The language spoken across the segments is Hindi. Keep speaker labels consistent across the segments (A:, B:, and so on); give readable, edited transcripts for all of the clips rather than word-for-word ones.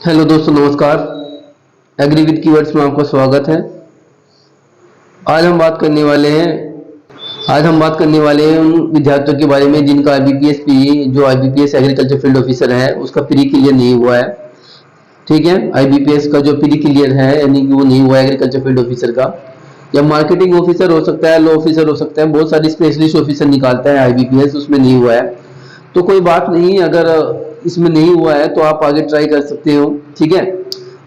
A: हेलो दोस्तों, नमस्कार। एग्री विद कीवर्ड्स में आपका स्वागत है। आज हम बात करने वाले हैं उन विद्यार्थियों के बारे में जिनका आईबीपीएस पीई जो आईबीपीएस एग्रीकल्चर फील्ड ऑफिसर है उसका प्री क्लियर नहीं हुआ है। ठीक है, आईबीपीएस का जो प्री क्लियर है यानी कि वो नहीं हुआ है एग्रीकल्चर फील्ड ऑफिसर का, या मार्केटिंग ऑफिसर हो सकता है, लॉ ऑफिसर हो सकता है, बहुत सारी स्पेशलिस्ट ऑफिसर निकालता है आईबीपीएस, उसमें नहीं हुआ है। तो कोई बात नहीं, अगर इसमें नहीं हुआ है तो आप आगे ट्राई कर सकते हो। ठीक है,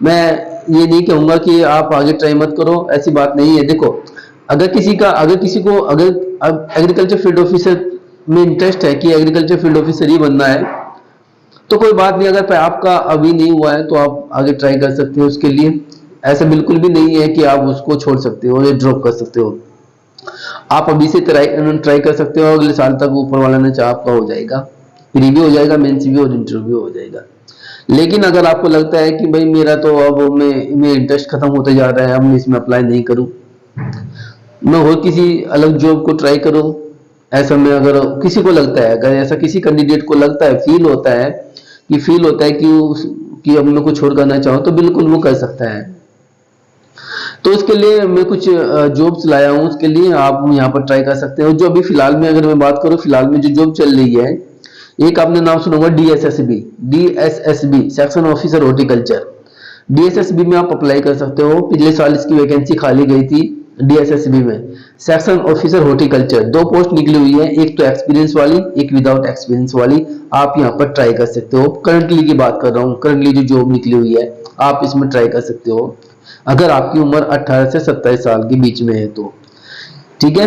A: मैं ये नहीं कहूंगा कि आप आगे ट्राई मत करो, ऐसी बात नहीं है। देखो, अगर किसी को एग्रीकल्चर फील्ड ऑफिसर में इंटरेस्ट है कि एग्रीकल्चर फील्ड ऑफिसर ही बनना है, तो कोई बात नहीं। अगर आपका अभी नहीं हुआ है तो आप आगे ट्राई कर सकते हो उसके लिए। ऐसा बिल्कुल भी नहीं है कि आप उसको छोड़ सकते हो या ड्रॉप कर सकते हो। आप अभी से ट्राई कर सकते हो, अगले साल तक ऊपर वाला ने चाहा आपका हो जाएगा, प्री भी हो जाएगा, मेंस भी और इंटरव्यू हो जाएगा। लेकिन अगर आपको लगता है कि भाई मेरा तो अब मैं इंटरेस्ट खत्म होते जा रहा है, अब मैं इसमें अप्लाई नहीं करूं, मैं और किसी अलग जॉब को ट्राई करूं, ऐसा में अगर किसी को लगता है, अगर ऐसा किसी कैंडिडेट को लगता है, फील होता है कि अब मैं कुछ और करना चाहूँ, तो बिल्कुल वो कर सकता है। तो इसके लिए मैं कुछ जॉब्स लाया हूँ, उसके लिए आप यहाँ पर ट्राई कर सकते हो। जो अभी फिलहाल में अगर मैं बात करूँ, फिलहाल में जो जॉब चल रही है, एक आपने नाम सुना होगा DSSB section officer horticulture. DSSB में आप अप्लाई कर सकते हो। पिछले साल इसकी वैकेंसी खाली गई थी डीएसएसबी में, सेक्शन ऑफिसर हॉर्टिकल्चर। 2 पोस्ट निकली हुई है, एक तो एक्सपीरियंस वाली, एक विदाउट एक्सपीरियंस वाली। आप यहाँ पर ट्राई कर सकते हो। करंटली की बात कर रहा हूँ, करंटली जो जॉब निकली हुई है, आप इसमें ट्राई कर सकते हो अगर आपकी उम्र 18 से 27 साल के बीच में है तो। ठीक है,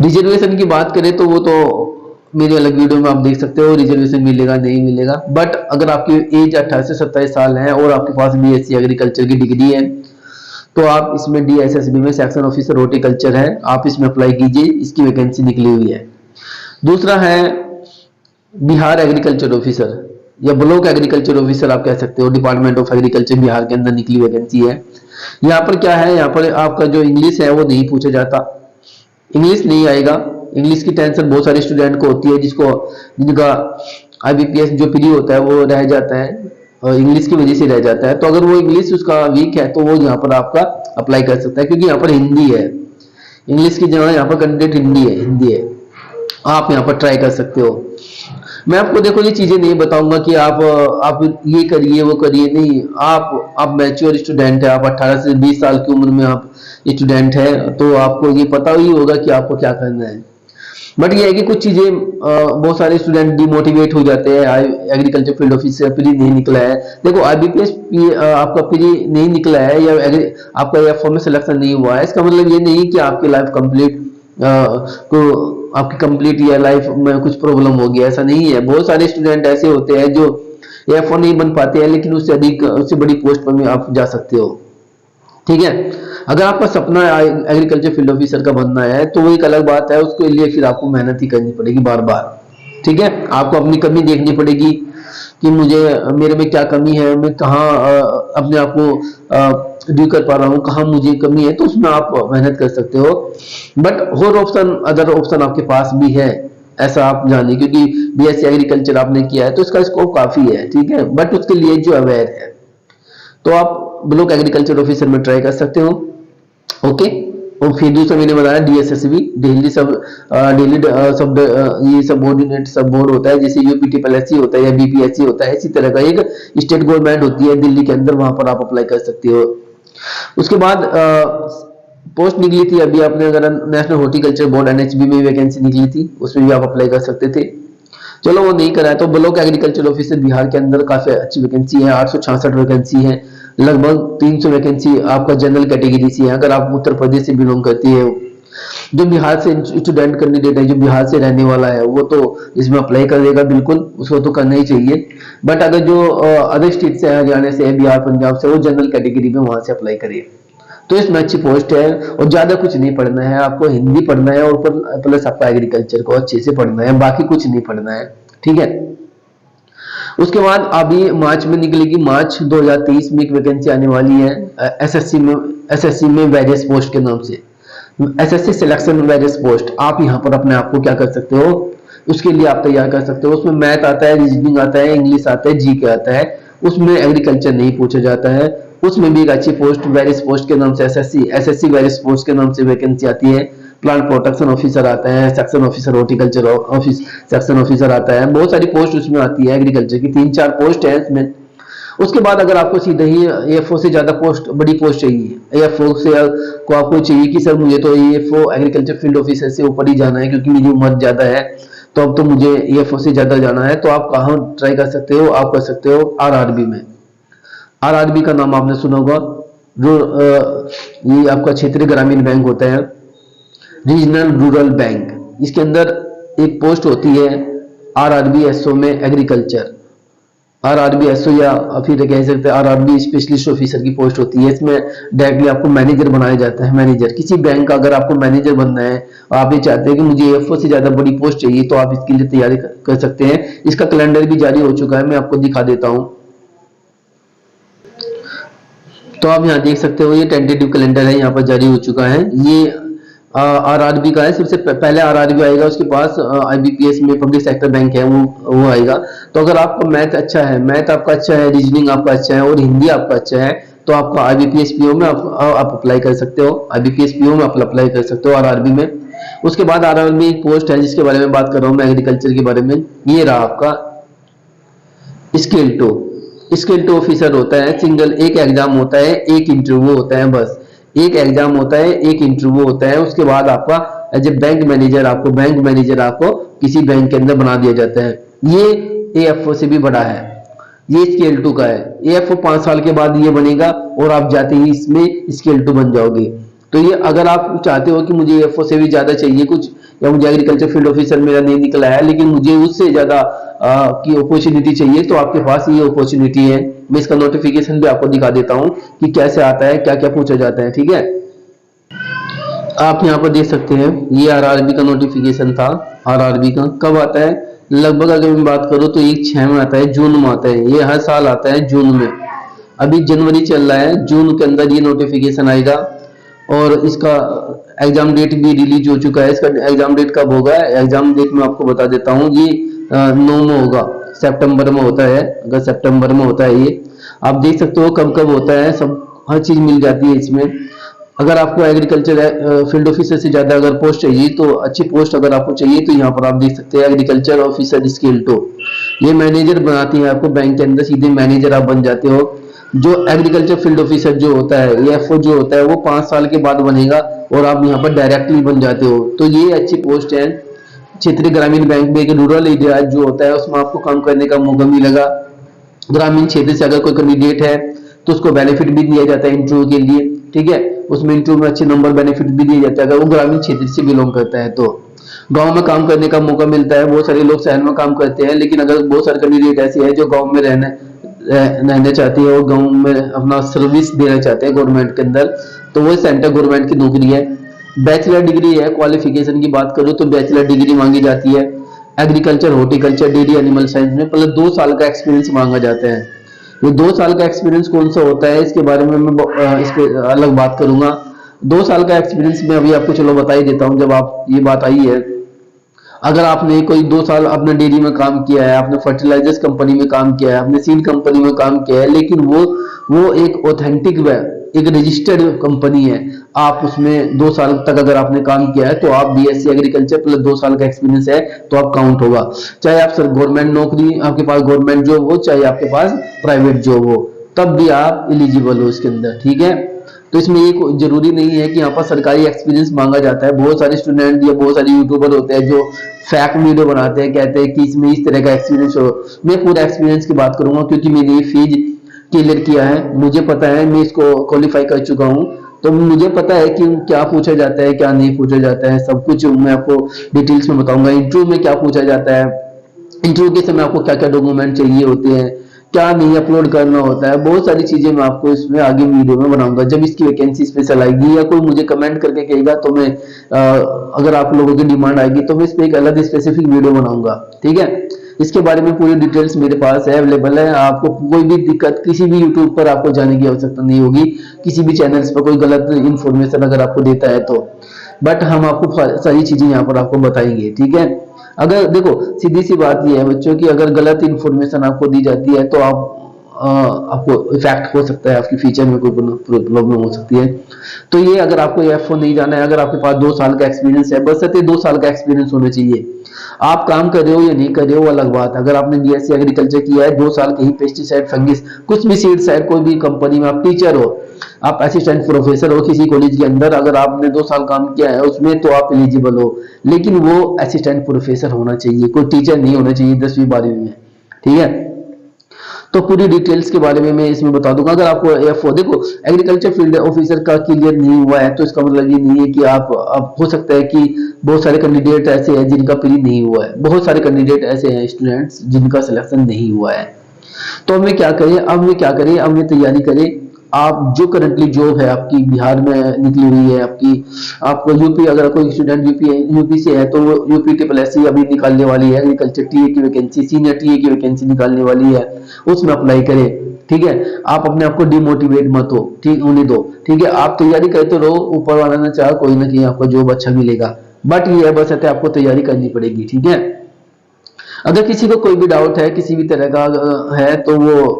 A: रिजर्वेशन की बात करें तो वो तो मेरी अलग वीडियो में आप देख सकते हो, रिजर्वेशन मिलेगा नहीं मिलेगा। बट अगर आपकी एज 18 से 27 साल है और आपके पास बीएससी एग्रीकल्चर की डिग्री है, तो आप इसमें डीएसएसबी में सेक्शन ऑफिसर हॉर्टिकल्चर है, आप इसमें अप्लाई कीजिए, इसकी वैकेंसी निकली हुई है। दूसरा है बिहार एग्रीकल्चर ऑफिसर या ब्लॉक एग्रीकल्चर ऑफिसर आप कह सकते हो, डिपार्टमेंट ऑफ एग्रीकल्चर बिहार के अंदर निकली वैकेंसी है। यहाँ पर क्या है, यहाँ पर आपका जो इंग्लिश है वो नहीं पूछा जाता, इंग्लिश नहीं आएगा। इंग्लिश की टेंशन बहुत सारे स्टूडेंट को होती है, जिनका आईबीपीएस जो प्री होता है वो रह जाता है और इंग्लिश की वजह से रह जाता है। तो अगर वो इंग्लिश उसका वीक है तो वो यहाँ पर आपका अप्लाई कर सकता है, क्योंकि यहाँ पर हिंदी है, इंग्लिश की जगह यहाँ पर कंटेंट हिंदी है। आप यहाँ पर ट्राई कर सकते हो। मैं आपको देखो ये चीजें नहीं बताऊंगा कि आप ये करिए वो करिए, नहीं। आप मैच्योर स्टूडेंट है, आप 18 से 20 साल की उम्र में आप स्टूडेंट है, तो आपको ये पता ही होगा कि आपको क्या करना है। बट ये है कि कुछ चीजें बहुत सारे स्टूडेंट डिमोटिवेट हो जाते हैं, एग्रीकल्चर फील्ड ऑफिसर प्री नहीं निकला है। देखो, आईबीपीएस आपका प्री नहीं निकला है या आपका एफ में सिलेक्शन नहीं हुआ है, इसका मतलब ये नहीं कि आपकी लाइफ कंप्लीट आपकी कंप्लीट या लाइफ में कुछ प्रॉब्लम हो गया, ऐसा नहीं है। बहुत सारे स्टूडेंट ऐसे होते हैं जो एफ नहीं बन पाते हैं, लेकिन उससे बड़ी पोस्ट पर भी आप जा सकते हो। ठीक है, अगर आपका सपना एग्रीकल्चर फील्ड ऑफिसर का बनना है तो वो एक अलग बात है, उसके लिए फिर आपको मेहनत ही करनी पड़ेगी बार बार। ठीक है, आपको अपनी कमी देखनी पड़ेगी कि मेरे में क्या कमी है, मैं कहाँ अपने आप को ड्यू कर पा रहा हूँ, कहाँ मुझे कमी है, तो उसमें आप मेहनत कर सकते हो। बट अदर ऑप्शन आपके पास भी है, ऐसा आप जानिए, क्योंकि बीएससी एग्रीकल्चर आपने किया है तो इसका स्कोप काफी है। ठीक है, बट उसके लिए जो अवेयर है तो आप ब्लॉक एग्रीकल्चर ऑफिसर में ट्राई कर सकते हो। ओके, और फिर दूसरा मैंने बताया डीएसएसबी, दिल्ली ये सबऑर्डिनेट सब बोर्ड होता है, जैसे यूपीटीपीएससी होता है या बीपीएससी होता है, इसी तरह का एक स्टेट गवर्नमेंट होती है दिल्ली के अंदर, वहां पर आप अप्लाई कर सकते हो। उसके बाद पोस्ट निकली थी अभी आपने, अगर नेशनल हॉर्टिकल्चर बोर्ड एनएचबी में वैकेंसी निकली थी, उसमें भी आप अप्लाई कर सकते थे। चलो वो नहीं कराया तो ब्लॉक एग्रीकल्चर ऑफिसर बिहार के अंदर काफी अच्छी वैकेंसी है, 866 वैकेंसी है, लगभग 300 वैकेंसी आपका जनरल कैटेगरी से है। अगर आप उत्तर प्रदेश से बिलोंग करती है, जो बिहार से स्टूडेंट कैंडिडेट है, जो बिहार से रहने वाला है, वो तो इसमें अप्लाई कर देगा, बिल्कुल उसको तो करना ही चाहिए। बट अगर जो अदर स्टेट से है, हरियाणा से है, बिहार पंजाब से, वो जनरल कैटेगरी में वहां से अप्लाई करिए। तो इसमें अच्छी पोस्ट है और ज्यादा कुछ नहीं पढ़ना है, आपको हिंदी पढ़ना है और प्लस आपका एग्रीकल्चर को अच्छे से पढ़ना है, बाकी कुछ नहीं पढ़ना है। ठीक है, उसके बाद अभी मार्च में निकलेगी, मार्च 2023 में एक वैकेंसी आने वाली है एसएससी में वेरियस पोस्ट के नाम से, एसएससी सिलेक्शन वेरियस पोस्ट। आप यहाँ पर अपने आप को क्या कर सकते हो, उसके लिए आप तैयार कर सकते हो। उसमें मैथ आता है, रीजनिंग आता है, इंग्लिश आता है, जीके आता है, उसमें एग्रीकल्चर नहीं पूछा जाता है। उसमें भी एक अच्छी पोस्ट वेरियस पोस्ट के नाम से एसएससी वेरियस पोस्ट के नाम से वैकेंसी आती है। प्लांट प्रोटेक्शन ऑफिसर आता है, section officer horticulture office section officer आता है, बहुत सारी पोस्ट उसमें आती है एग्रीकल्चर की, 3-4 पोस्ट है इसमें। उसके बाद अगर आपको सीधे ही एएफओ से ज्यादा पोस्ट, बड़ी पोस्ट चाहिए, एएफओ से को आपको चाहिए कि सर मुझे तो एएफओ एग्रीकल्चर फील्ड ऑफिसर से ऊपर ही जाना है क्योंकि मेरी उम्र ज्यादा है, तो अब तो मुझे एएफओ से ज्यादा जाना है, तो आप कहाँ ट्राई कर सकते हो, आप कर सकते हो आरआरबी में। आरआरबी का नाम आपने सुना होगा, जो ये आपका क्षेत्रीय ग्रामीण बैंक होता है, रीजनल रूरल बैंक। इसके अंदर एक पोस्ट होती है आरआरबी एसओ में एग्रीकल्चर, आरआरबी एसओ या फिर कह सकते हैं आरआरबी स्पेशलिस्ट ऑफिसर की पोस्ट होती है। इसमें डायरेक्टली आपको मैनेजर बनाया जाता है। मैनेजर किसी बैंक का अगर आपको मैनेजर बनना है, आप ये चाहते हैं कि मुझे एएफओ से ज्यादा बड़ी पोस्ट चाहिए, तो आप इसके लिए तैयारी कर सकते हैं। इसका कैलेंडर भी जारी हो चुका है, मैं आपको दिखा देता हूं। तो आप यहाँ देख सकते हो, ये टेंटेटिव कैलेंडर है, यहाँ पर जारी हो चुका है। ये आरआरबी का है। सबसे पहले आरआरबी आएगा, उसके पास आईबीपीएस में पब्लिक सेक्टर बैंक है वो आएगा। तो अगर आपका मैथ अच्छा है, मैथ आपका अच्छा है, रीजनिंग आपका अच्छा है और हिंदी आपका अच्छा है, तो आपका आईबीपीएस पीओ में आप अप्लाई कर सकते हो। आईबीपीएस पीओ में आप अप्लाई कर सकते हो आरआरबी में। उसके बाद आरआरबी एक पोस्ट है जिसके बारे में बात कर रहा हूँ मैं, एग्रीकल्चर के बारे में। ये रहा आपका स्केल टू ऑफिसर होता है। सिंगल एक एग्जाम होता है, एक इंटरव्यू होता है, बस एक एग्जाम होता है, एक इंटरव्यू होता है। उसके बाद आपका एज ए बैंक मैनेजर आपको किसी बैंक के अंदर बना दिया जाता है। ये एएफओ से भी बड़ा है, ये स्केल 2 का है। एएफओ 5 साल के बाद ये बनेगा और आप जाते ही इसमें स्केल 2 बन जाओगे। तो ये अगर आप चाहते हो कि मुझे एएफओ से भी ज्यादा चाहिए कुछ, या मुझे एग्रीकल्चर फील्ड ऑफिसर मेरा नहीं निकला है लेकिन मुझे उससे ज्यादा की अपॉर्चुनिटी चाहिए, तो आपके पास ये अपॉर्चुनिटी है। मैं इसका नोटिफिकेशन भी आपको दिखा देता हूं कि कैसे आता है, क्या क्या पूछा जाता है। ठीक है, आप यहाँ पर देख सकते हैं, ये आरआरबी का नोटिफिकेशन था। आरआरबी का कब आता है, लगभग अगर मैं बात करूं तो 1/6 में आता है, जून में आता है। ये हर साल आता है जून में। अभी जनवरी चल रहा है, जून के अंदर ये नोटिफिकेशन आएगा। और इसका एग्जाम डेट भी रिलीज हो चुका है। इसका एग्जाम डेट कब होगा, एग्जाम डेट मैं आपको बता देता हूँ। ये 9 में होगा, सितंबर में होता है। अगर सितंबर में होता है ये, आप देख सकते हो कब कब होता है, सब हर चीज मिल जाती है इसमें। अगर आपको एग्रीकल्चर फील्ड ऑफिसर से ज्यादा अगर पोस्ट चाहिए, तो अच्छी पोस्ट अगर आपको चाहिए, तो यहाँ पर आप देख सकते हैं एग्रीकल्चर ऑफिसर स्केल 2। ये मैनेजर बनाती है आपको बैंक के अंदर, सीधे मैनेजर आप बन जाते हो। जो एग्रीकल्चर फील्ड ऑफिसर जो होता है, एएफओ जो होता है, वो 5 साल के बाद बनेगा और आप यहाँ पर डायरेक्टली बन जाते हो। तो ये अच्छी पोस्ट है। क्षेत्रीय ग्रामीण बैंक में एक रूरल एरिया जो होता है उसमें आपको काम करने का मौका मिलेगा। ग्रामीण क्षेत्र से अगर कोई कैंडिडेट है तो उसको बेनिफिट भी दिया जाता है इंटरव्यू के लिए। ठीक है, उसमें इंटरव्यू में अच्छे नंबर बेनिफिट भी दिए जाते हैं अगर वो ग्रामीण क्षेत्र से बिलोंग करता है। तो गांव में काम करने का मौका मिलता है। बहुत सारे लोग शहर में काम करते हैं, लेकिन अगर बहुत सारे कैंडिडेट ऐसे हैं जो गाँव में रहना चाहती है और गांव में अपना सर्विस देना चाहते हैं गवर्नमेंट के अंदर, तो वो सेंट्रल गवर्नमेंट की नौकरी है। बैचलर डिग्री है। क्वालिफिकेशन की बात करूं तो बैचलर डिग्री मांगी जाती है। Agriculture, horticulture, dairy, animal science में पहले 2 साल का एक्सपीरियंस मांगा जाता है। ये 2 साल का एक्सपीरियंस कौन सा होता है, इसके बारे में मैं इस पे अलग बात करूंगा। 2 साल का एक्सपीरियंस मैं अभी आपको चलो बता ही देता हूं। जब आप ये बात आई है, अगर आपने कोई 2 साल अपने डेयरी में काम किया है, आपने फर्टिलाइजर्स कंपनी में काम किया है, आपने सीड कंपनी में काम किया है, लेकिन वो एक ऑथेंटिक एक रजिस्टर्ड कंपनी है, आप उसमें 2 साल तक अगर आपने काम किया है, तो आप बीएससी एग्रीकल्चर प्लस 2 साल का एक्सपीरियंस है तो आप काउंट होगा। चाहे आप सर गवर्नमेंट नौकरी, आपके पास गवर्नमेंट जॉब हो, चाहे आपके पास प्राइवेट जॉब हो, तब भी आप एलिजिबल हो इसके अंदर। ठीक है, तो इसमें ये जरूरी नहीं है कि यहाँ पर सरकारी एक्सपीरियंस मांगा जाता है। बहुत सारे स्टूडेंट या बहुत सारे यूट्यूबर होते हैं जो फैक वीडियो बनाते हैं, कहते हैं कि इसमें इस तरह का एक्सपीरियंस हो। मैं पूरा एक्सपीरियंस की बात करूंगा क्योंकि मैंने ये फीज क्लियर किया है, मुझे पता है, मैं इसको क्वालिफाई कर चुका हूँ, तो मुझे पता है कि क्या पूछा जाता है, क्या नहीं पूछा जाता है। सब कुछ मैं आपको डिटेल्स में बताऊंगा। इंटरव्यू में क्या पूछा जाता है, इंटरव्यू के समय आपको क्या क्या डॉक्यूमेंट चाहिए होते हैं, क्या नहीं अपलोड करना होता है, बहुत सारी चीजें मैं आपको इसमें आगे वीडियो में बनाऊंगा जब इसकी वैकेंसी स्पेशल आएगी, या कोई मुझे कमेंट करके कहेगा तो मैं अगर आप लोगों की डिमांड आएगी तो मैं इस पे एक अलग स्पेसिफिक वीडियो बनाऊंगा। ठीक है, इसके बारे में पूरी डिटेल्स मेरे पास है, अवेलेबल है। आपको कोई भी दिक्कत, किसी भी यूट्यूब पर आपको जाने की आवश्यकता नहीं होगी, किसी भी चैनल्स पर कोई गलत इन्फॉर्मेशन अगर आपको देता है तो, बट हम आपको सारी चीजें यहाँ पर आपको बताएंगे। ठीक है, अगर देखो सीधी सी बात ये है बच्चों की, अगर गलत इन्फॉर्मेशन आपको दी जाती है तो आपको इफेक्ट हो सकता है, आपकी फ्यूचर में कोई प्रॉब्लम हो सकती है। तो ये अगर आपको F4 नहीं जाना है, अगर आपके पास 2 साल का एक्सपीरियंस है, बस 2 साल का एक्सपीरियंस होना चाहिए। आप काम कर रहे हो या नहीं कर रहे हो वो अलग बात। अगर आपने बीएससी एग्रीकल्चर किया है, 2 साल के ही पेस्टिसाइड, फंगिस, कुछ भी सीड साइड, कोई भी कंपनी में आप टीचर हो, आप असिस्टेंट प्रोफेसर हो किसी कॉलेज के अंदर, अगर आपने 2 साल काम किया है उसमें, तो आप एलिजिबल हो। लेकिन वो असिस्टेंट प्रोफेसर होना चाहिए, कोई टीचर नहीं होना चाहिए 10वीं 12वीं में, ठीक है। तो पूरी डिटेल्स के बारे में मैं इसमें बता दूंगा। अगर आपको F4, देखो एग्रीकल्चर फील्ड ऑफिसर का क्लियर नहीं हुआ है तो इसका मतलब ये नहीं है कि आप हो सकता है कि बहुत सारे कैंडिडेट ऐसे हैं जिनका प्री नहीं हुआ है, बहुत सारे कैंडिडेट ऐसे हैं स्टूडेंट्स जिनका सिलेक्शन नहीं हुआ है। तो हमें क्या करें, अब हमें तैयारी करें। आप जो करंटली जॉब है आपकी बिहार में निकली हुई है, आपको यूपी, अगर कोई स्टूडेंट यूपी से है तो वो यूपी ट्रिपल एस अभी निकालने वाली है, एग्रीकल्चर टीए की वैकेंसी, सीनियर टीए की वैकेंसी निकालने वाली है, उसमें अप्लाई करें, ठीक है। आप अपने आप को डिमोटिवेट मत हो, ठीक होने दो, ठीक है। आप तैयारी करते रहो, ऊपर वाला ने चाहा कोई ना कहीं आपको जॉब अच्छा मिलेगा, बट ये है बस आपको तैयारी करनी पड़ेगी, ठीक है। अगर किसी को कोई भी डाउट है किसी भी तरह का है तो वो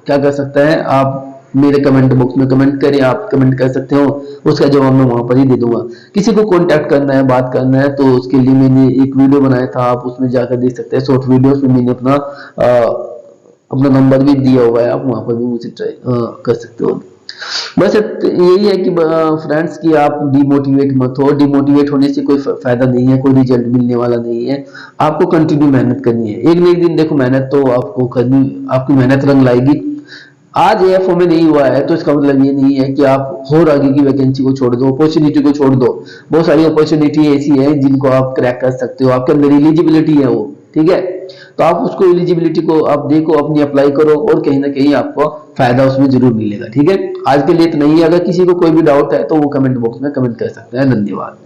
A: क्या कर सकता है, आप मेरे कमेंट बॉक्स में कमेंट करें, आप कमेंट कर सकते हो, उसका जवाब मैं वहां पर ही दे दूंगा। किसी को कांटेक्ट करना है, बात करना है, तो उसके लिए मैंने एक वीडियो बनाया था, आप उसमें जाकर देख सकते हैं, शॉर्ट वीडियो में मैंने अपना नंबर भी दिया हुआ है, आप वहां पर भी मुझे ट्राई कर सकते हो। बस यही है कि फ्रेंड्स कि आप डिमोटिवेट मत हो, डिमोटिवेट होने से कोई फायदा नहीं है, कोई रिजल्ट मिलने वाला नहीं है। आपको कंटिन्यू मेहनत करनी है, एक न एक दिन देखो मेहनत तो आपको करनी, आपकी मेहनत रंग लाएगी। आज एएफओ में नहीं हुआ है तो इसका मतलब ये नहीं है कि आप और आगे की वैकेंसी को छोड़ दो, अपॉर्चुनिटी को छोड़ दो। बहुत सारी अपॉर्चुनिटी ऐसी है जिनको आप क्रैक कर सकते हो, आपके अंदर एलिजिबिलिटी है वो, ठीक है। तो आप उसको एलिजिबिलिटी को आप देखो, अपनी अप्लाई करो और कहीं ना कहीं आपको फायदा उसमें जरूर मिलेगा, ठीक है। आज के लिए इतना ही है, अगर किसी को कोई भी डाउट है तो वो कमेंट बॉक्स में कमेंट कर सकते हैं। धन्यवाद।